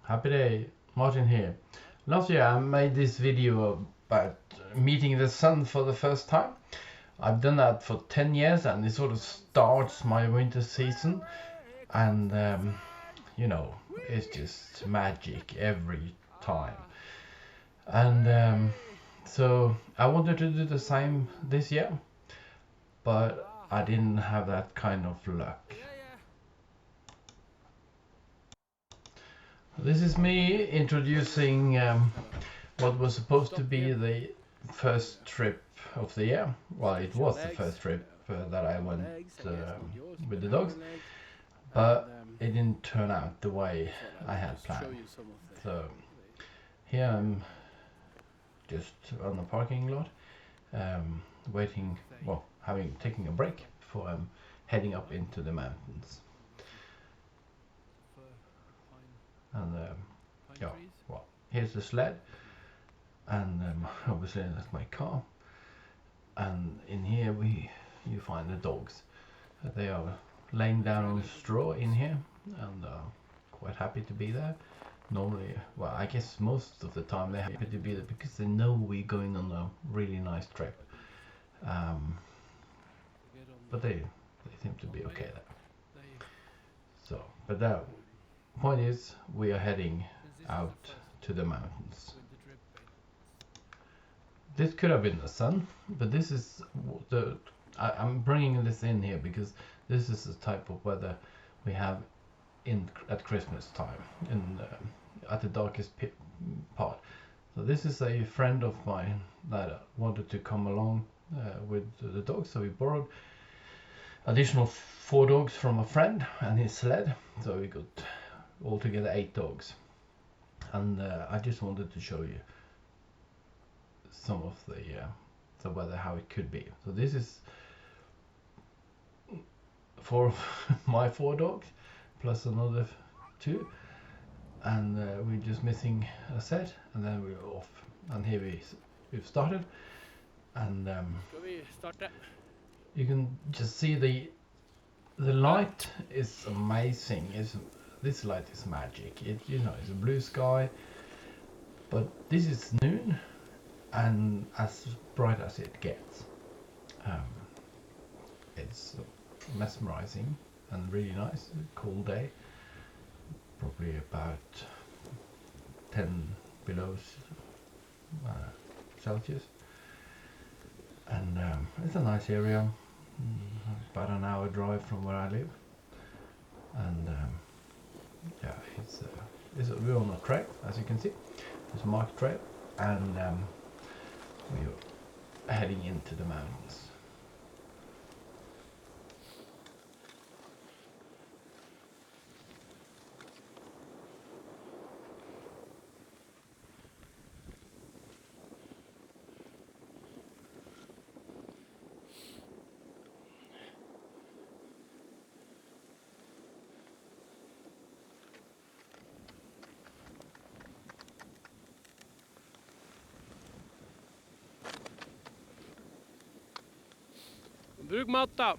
Happy day, Martin here. Last year I made this video about meeting the sun for the first time. I've done that for 10 years and it sort of starts my winter season, and you know, it's just magic every time. And so I wanted to do the same this year, but I didn't have that kind of luck. This is me introducing what was supposed to be the first trip of the year. Well, it was the first trip that I went with the dogs, but it didn't turn out the way I had planned. So here I'm just on the parking lot, waiting, well, taking a break before I'm heading up into the mountains. And yeah, well, here's the sled, and obviously that's my car. And in here you find the dogs. They are laying down on straw in here, and quite happy to be there. Normally, well, I guess most of the time they're happy to be there because they know we're going on a really nice trip. But they seem to be okay there. So, but the point is, we are heading out to the mountains. This could have been the sun, but this is I'm bringing this in here because this is the type of weather we have at Christmas time, at the darkest part. So this is a friend of mine that wanted to come along with the dogs, so we borrowed additional 4 dogs from a friend and his sled, so we got altogether 8 dogs. And I just wanted to show you some of the weather, how it could be. So this is for my 4 dogs plus another 2, and we're just missing a set, and then we're off. And here we've started, and you can just see the light is amazing. This light is magic. It's a blue sky, but this is noon and as bright as it gets. It's mesmerizing and really nice. Cool day, probably about 10 below Celsius, and it's a nice area. About an hour drive from where I live, and yeah, we're on a trail, as you can see. It's a marked trail, and we're heading into the mountains. Bruk matta.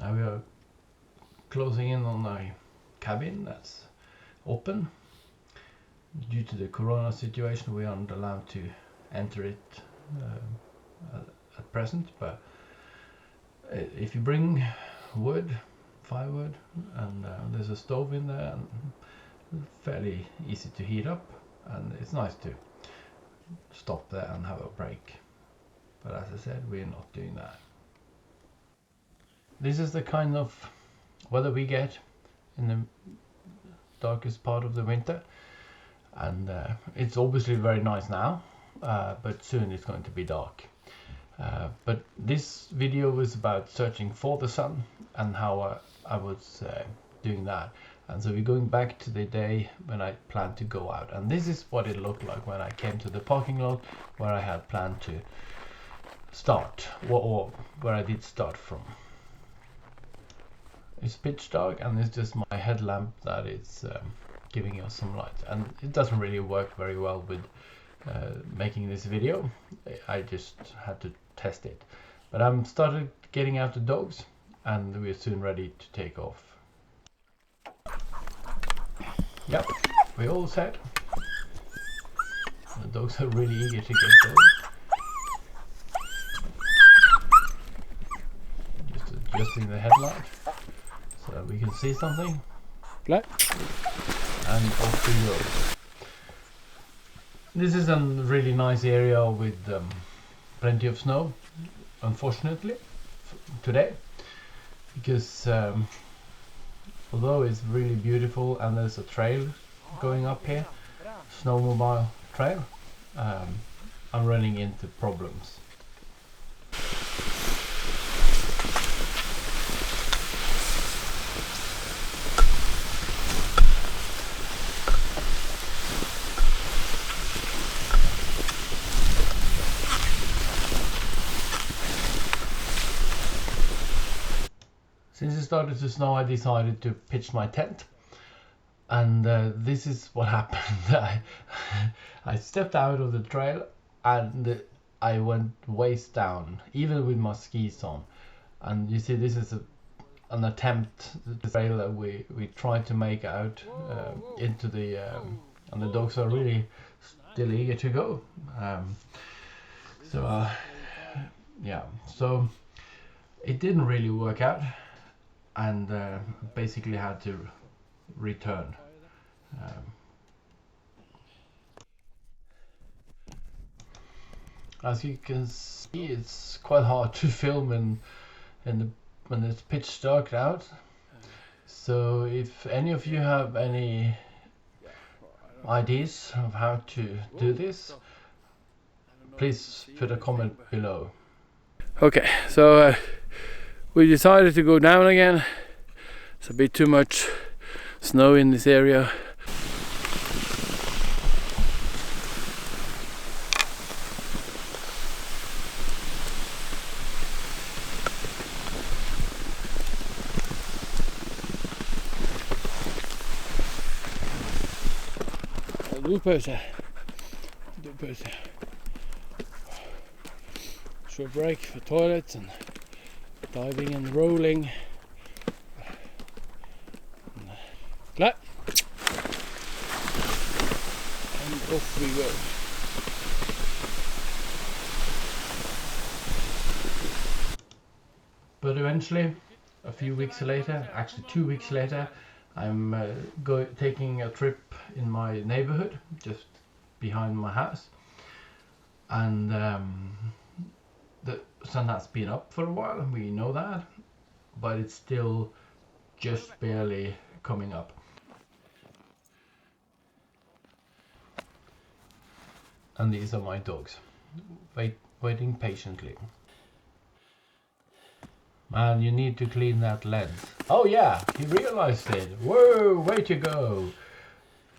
Now we are closing in on a cabin that's open. Due to the corona situation, we aren't allowed to enter it at present, but if you bring wood, firewood, and there's a stove in there, and fairly easy to heat up, and it's nice to stop there and have a break. But as I said, we're not doing that. This is the kind of weather we get in the darkest part of the winter, and it's obviously very nice now, but soon it's going to be dark. But this video was about searching for the sun and how I was doing that. And so we're going back to the day when I planned to go out, and this is what it looked like when I came to the parking lot where I had planned to start, or where I did start from. It's pitch dark, and it's just my headlamp that is giving us some light, and it doesn't really work very well with making this video. I just had to test it, but I'm started getting out the dogs, and we're soon ready to take off. Yep, we're all set. The dogs are really eager to get going. Just adjusting the headlight so that we can see something. Black. And off we go. This is a really nice area with plenty of snow, unfortunately, today, because although it's really beautiful and there's a trail going up here, snowmobile trail, I'm running into problems. Since it started to snow, I decided to pitch my tent, and this is what happened. I stepped out of the trail and I went waist down, even with my skis on. And you see, this is an attempt, the trail that we tried to make out into the, and the dogs are really still eager to go. Yeah, so it didn't really work out, and basically had to return. As you can see, it's quite hard to film when it's pitch dark out. So if any of you have any ideas of how to do this, please put a comment below. Okay, so we decided to go down again. It's a bit too much snow in this area. Du pause. Short break for toilets and diving and rolling. Klar. And off we go. But eventually, a few weeks later, actually 2 weeks later, I'm taking a trip in my neighborhood, just behind my house, and the sun has been up for a while, we know that, but it's still just barely coming up. And these are my dogs, waiting patiently. Man, you need to clean that lens. Oh yeah, he realized it. Whoa, way to go.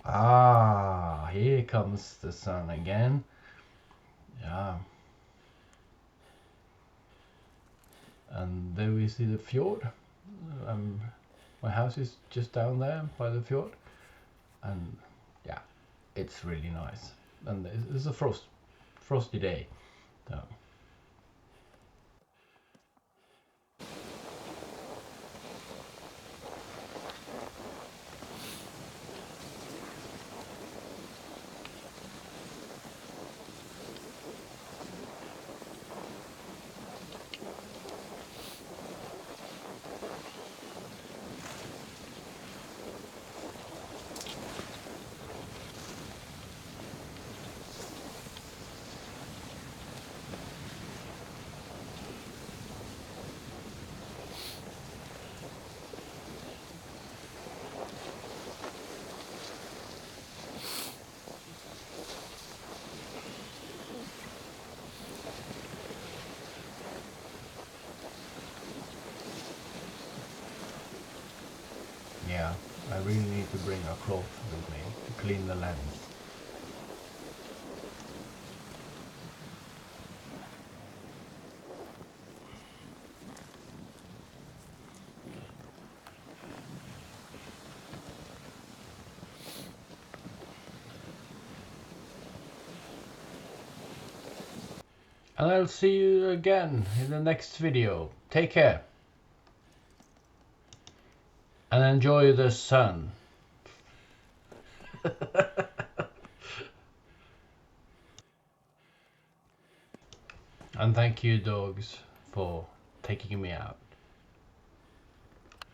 Ah, here comes the sun again. Yeah. And there we see the fjord. My house is just down there by the fjord. And yeah, it's really nice. And it's a frosty day. So. I really need to bring a cloth with me to clean the lens. And I'll see you again in the next video. Take care. And enjoy the sun. And thank you, dogs, for taking me out.